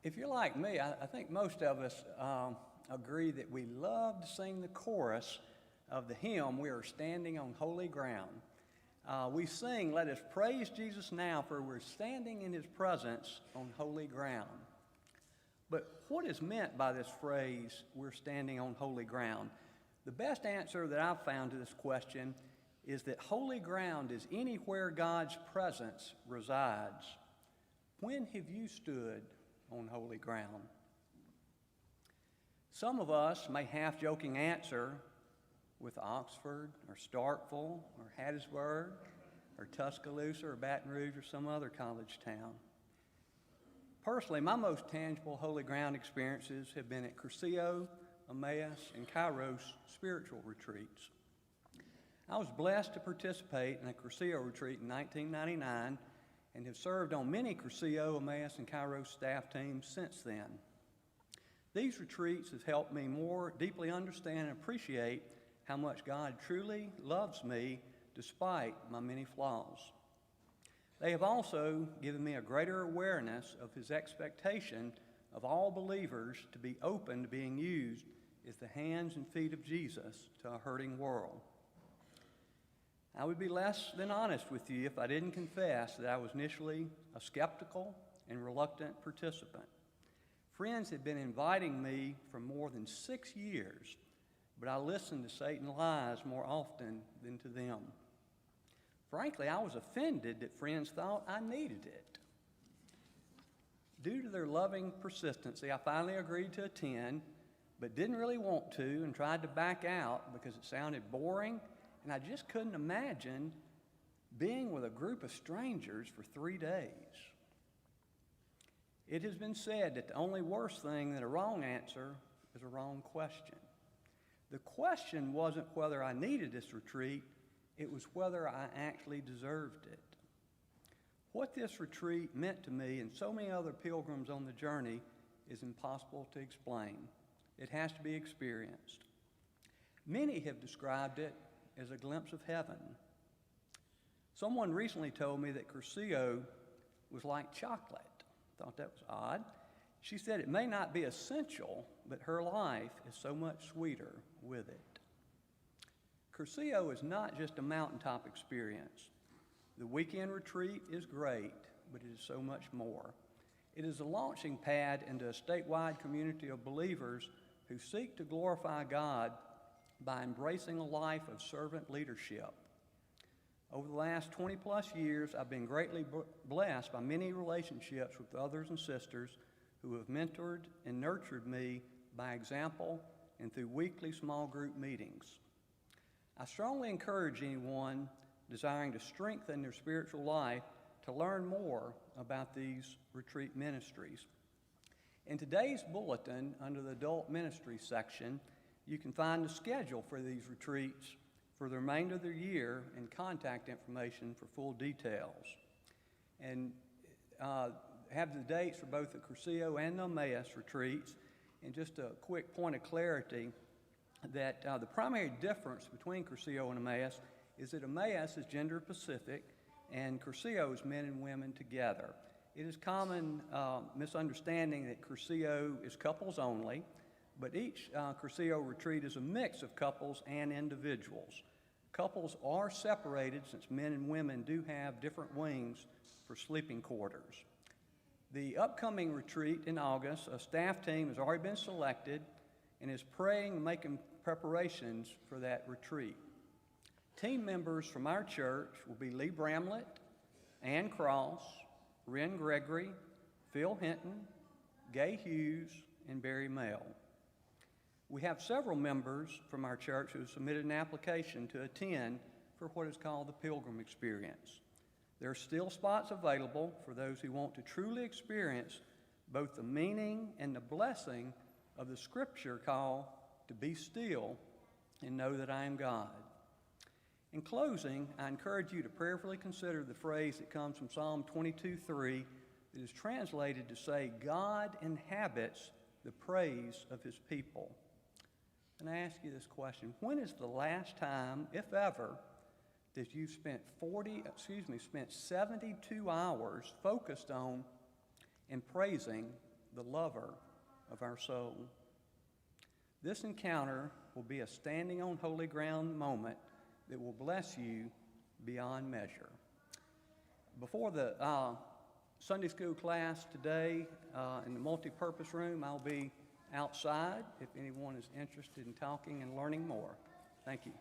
If you're like me, I think most of us agree that we love to sing the chorus of the hymn, "We Are Standing on Holy Ground." We sing, "Let us praise Jesus now, for we're standing in his presence on holy ground." But what is meant by this phrase, "we're standing on holy ground"? The best answer that I've found to this question is that holy ground is anywhere God's presence resides. When have you stood on holy ground? Some of us may half-joking answer with Oxford or Starkville or Hattiesburg or Tuscaloosa or Baton Rouge or some other college town. Personally, my most tangible holy ground experiences have been at Cursillo, Emmaus, and Kairos spiritual retreats. I was blessed to participate in a Cursillo retreat in 1999 and have served on many Cursillo, Emmaus, and Kairos staff teams since then. These retreats have helped me more deeply understand and appreciate how much God truly loves me despite my many flaws. They have also given me a greater awareness of his expectation of all believers to be open to being used as the hands and feet of Jesus to a hurting world. I would be less than honest with you if I didn't confess that I was initially a skeptical and reluctant participant. Friends had been inviting me for more than 6 years, but I listened to Satan's lies more often than to them. Frankly, I was offended that friends thought I needed it. Due to their loving persistency, I finally agreed to attend, but didn't really want to and tried to back out because it sounded boring, and I just couldn't imagine being with a group of strangers for 3 days. It has been said that the only worse thing than a wrong answer is a wrong question. The question wasn't whether I needed this retreat, it was whether I actually deserved it. What this retreat meant to me and so many other pilgrims on the journey is impossible to explain. It has to be experienced. Many have described it as a glimpse of heaven. Someone recently told me that Cursillo was like chocolate. Thought that was odd. She said it may not be essential, but her life is so much sweeter with it. Cursillo is not just a mountaintop experience. The weekend retreat is great, but it is so much more. It is a launching pad into a statewide community of believers who seek to glorify God by embracing a life of servant leadership. Over the last 20-plus years, I've been greatly blessed by many relationships with others and sisters who have mentored and nurtured me by example and through weekly small group meetings. I strongly encourage anyone desiring to strengthen their spiritual life to learn more about these retreat ministries. In today's bulletin, under the Adult Ministry section, you can find the schedule for these retreats for the remainder of the year and contact information for full details. And have the dates for both the Cursillo and the Emmaus retreats. And just a quick point of clarity, that the primary difference between Cursillo and Emmaus is that Emmaus is gender specific and Cursillo is men and women together. It is common misunderstanding that Cursillo is couples only, but each Cursillo retreat is a mix of couples and individuals. Couples are separated since men and women do have different wings for sleeping quarters. The upcoming retreat in August, a staff team has already been selected and is praying and making preparations for that retreat. Team members from our church will be Lee Bramlett, Ann Cross, Ren Gregory, Phil Hinton, Gay Hughes, and Barry Mell. We have several members from our church who have submitted an application to attend for what is called the Pilgrim Experience. There are still spots available for those who want to truly experience both the meaning and the blessing of the scripture call to be still and know that I am God. In closing, I encourage you to prayerfully consider the phrase that comes from Psalm 22:3 that is translated to say, God inhabits the praise of his people. And I ask you this question, when is the last time, if ever, that you've spent 72 hours focused on and praising the lover of our soul. This encounter will be a standing on holy ground moment that will bless you beyond measure. Before the Sunday school class today in the multi-purpose room, I'll be outside if anyone is interested in talking and learning more. Thank you.